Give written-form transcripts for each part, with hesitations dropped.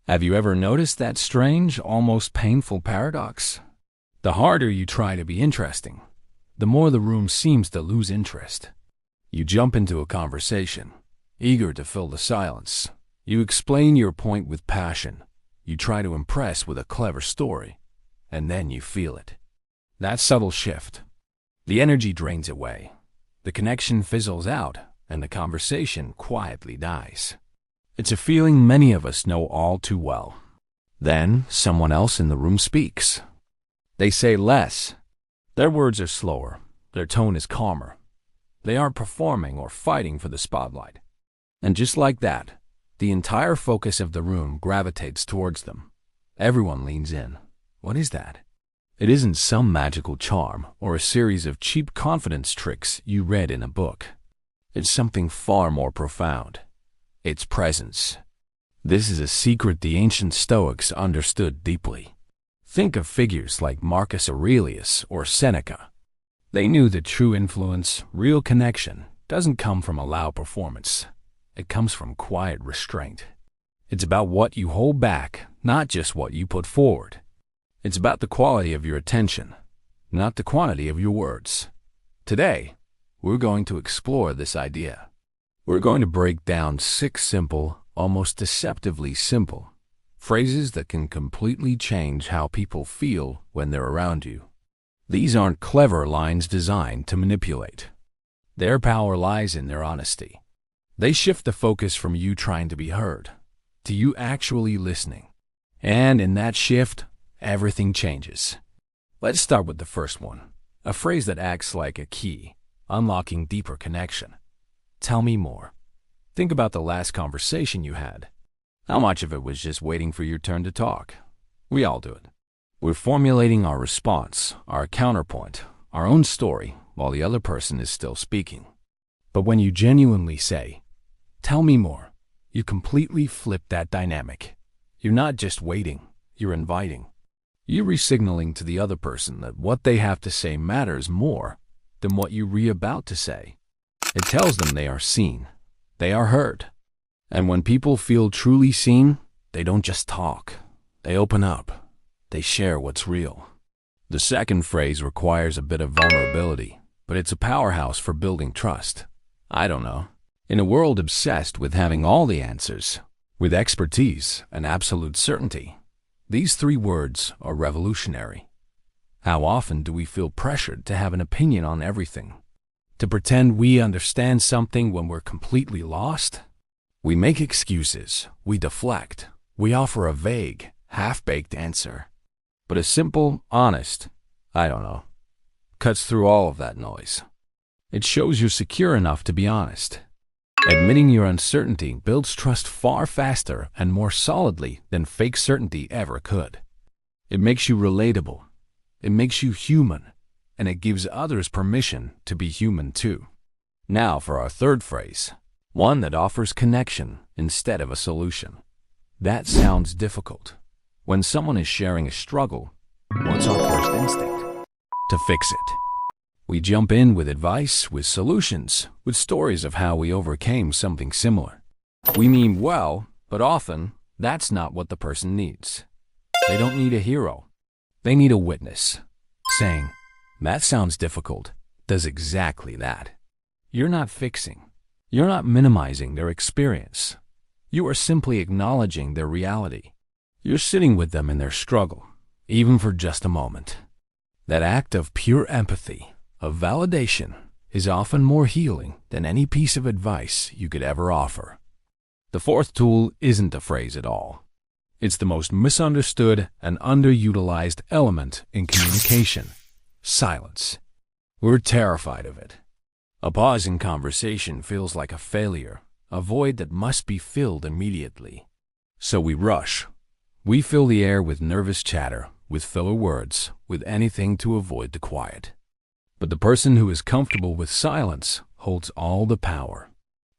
Have you ever noticed that strange, almost painful paradox? The harder you try to be interesting, the more the room seems to lose interest. You jump into a conversation, eager to fill the silence. You explain your point with passion. You try to impress with a clever story, and then you feel it. That subtle shift. The energy drains away. The connection fizzles out, and the conversation quietly dies. It's a feeling many of us know all too well. Then someone else in the room speaks. They say less. Their words are slower. Their tone is calmer. They aren't performing or fighting for the spotlight. And just like that, the entire focus of the room gravitates towards them. Everyone leans in. What is that? It isn't some magical charm or a series of cheap confidence tricks you read in a book. It's something far more profound. It's presence. This is a secret the ancient Stoics understood deeply. Think of figures like Marcus Aurelius or Seneca. They knew that true influence, real connection, doesn't come from a loud performance. It comes from quiet restraint. It's about what you hold back, not just what you put forward. It's about the quality of your attention, not the quantity of your words. Today, we're going to explore this idea. We're going to break down 6 simple, almost deceptively simple, phrases that can completely change how people feel when they're around you. These aren't clever lines designed to manipulate. Their power lies in their honesty. They shift the focus from you trying to be heard to you actually listening. And in that shift, everything changes. Let's start with the first one, a phrase that acts like a key, unlocking deeper connection. Tell me more. Think about the last conversation you had. How much of it was just waiting for your turn to talk? We all do it. We're formulating our response, our counterpoint, our own story, while the other person is still speaking. But when you genuinely say, "Tell me more," you completely flip that dynamic. You're not just waiting, you're inviting. You're re-signaling to the other person that what they have to say matters more than what you're about to say. It tells them they are seen, they are heard. And when people feel truly seen, they don't just talk, they open up, they share what's real. The second phrase requires a bit of vulnerability, but it's a powerhouse for building trust. I don't know. In a world obsessed with having all the answers, with expertise and absolute certainty, these 3 words are revolutionary. How often do we feel pressured to have an opinion on everything? To pretend we understand something when we're completely lost? We make excuses, we deflect, we offer a vague, half-baked answer. But a simple, honest, "I don't know," cuts through all of that noise. It shows you're secure enough to be honest. Admitting your uncertainty builds trust far faster and more solidly than fake certainty ever could. It makes you relatable. It makes you human. And it gives others permission to be human too. Now for our third phrase, one that offers connection instead of a solution. That sounds difficult. When someone is sharing a struggle, what's our first instinct? To fix it. We jump in with advice, with solutions, with stories of how we overcame something similar. We mean well, but often that's not what the person needs. They don't need a hero. They need a witness. Saying, "That sounds difficult," does exactly that. You're not fixing. You're not minimizing their experience. You are simply acknowledging their reality. You're sitting with them in their struggle, even for just a moment. That act of pure empathy, of validation, is often more healing than any piece of advice you could ever offer. The fourth tool isn't a phrase at all. It's the most misunderstood and underutilized element in communication: silence. We're terrified of it. A pause in conversation feels like a failure, a void that must be filled immediately. So we rush. We fill the air with nervous chatter, with filler words, with anything to avoid the quiet. But the person who is comfortable with silence holds all the power.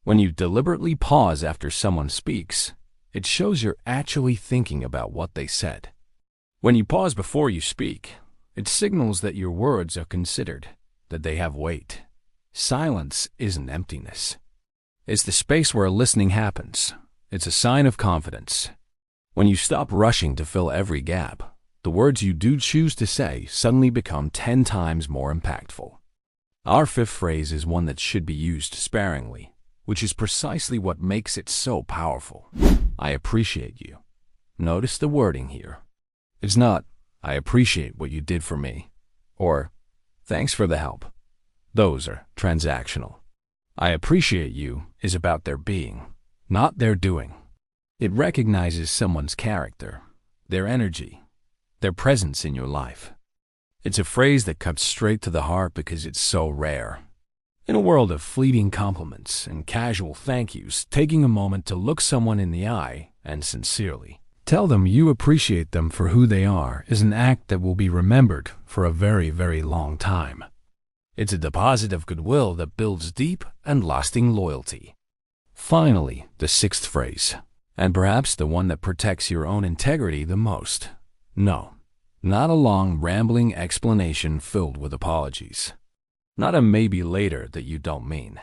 When you deliberately pause after someone speaks, it shows you're actually thinking about what they said. When you pause before you speak, it signals that your words are considered, that they have weight. Silence isn't emptiness. It's the space where listening happens. It's a sign of confidence. When you stop rushing to fill every gap, the words you do choose to say suddenly become 10 times more impactful. Our fifth phrase is one that should be used sparingly, which is precisely what makes it so powerful. I appreciate you. Notice the wording here. It's not, I appreciate what you did for me, or thanks for the help. Those are transactional. I appreciate you is about their being, not their doing. It recognizes someone's character, their energy, their presence in your life. It's a phrase that cuts straight to the heart because it's so rare. In a world of fleeting compliments and casual thank yous, taking a moment to look someone in the eye and sincerely tell them you appreciate them for who they are is an act that will be remembered for a very, very long time. It's a deposit of goodwill that builds deep and lasting loyalty. Finally, the sixth phrase, and perhaps the one that protects your own integrity the most. No, not a long, rambling explanation filled with apologies. Not a maybe later that you don't mean.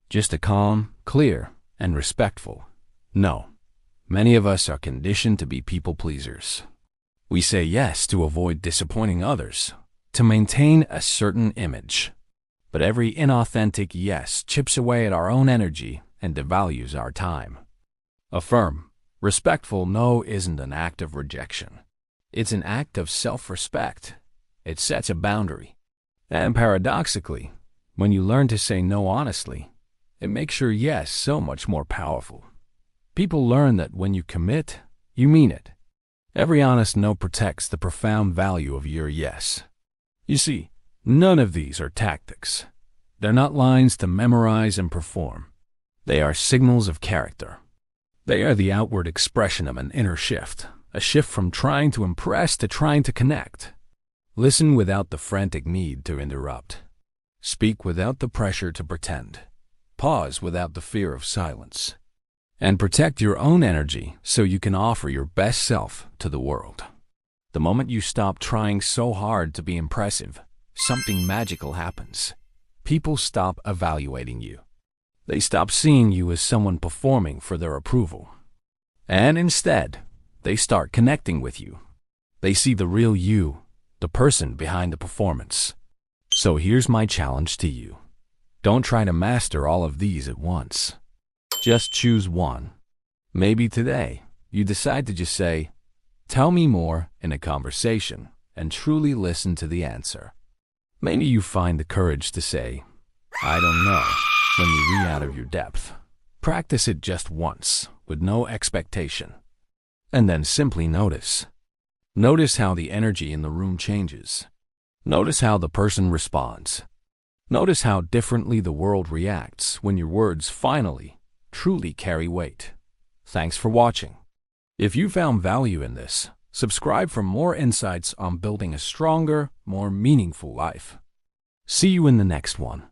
Just a calm, clear, and respectful no. Many of us are conditioned to be people pleasers. We say yes to avoid disappointing others, to maintain a certain image. But every inauthentic yes chips away at our own energy and devalues our time. A firm, respectful no isn't an act of rejection. It's an act of self-respect. It sets a boundary. And paradoxically, when you learn to say no honestly, it makes your yes so much more powerful. People learn that when you commit, you mean it. Every honest no protects the profound value of your yes. You see, none of these are tactics. They're not lines to memorize and perform. They are signals of character. They are the outward expression of an inner shift, a shift from trying to impress to trying to connect. Listen without the frantic need to interrupt. Speak without the pressure to pretend. Pause without the fear of silence. And protect your own energy so you can offer your best self to the world. The moment you stop trying so hard to be impressive, something magical happens. People stop evaluating you. They stop seeing you as someone performing for their approval. And instead, they start connecting with you. They see the real you, the person behind the performance. So here's my challenge to you. Don't try to master all of these at once. Just choose one. Maybe today, you decide to just say, "Tell me more," in a conversation, and truly listen to the answer. Maybe you find the courage to say, "I don't know," when you re out of your depth. Practice it just once, with no expectation. And then simply notice. Notice how the energy in the room changes. Notice how the person responds. Notice how differently the world reacts when your words finally, truly carry weight. Thanks for watching. If you found value in this, subscribe for more insights on building a stronger, more meaningful life. See you in the next one.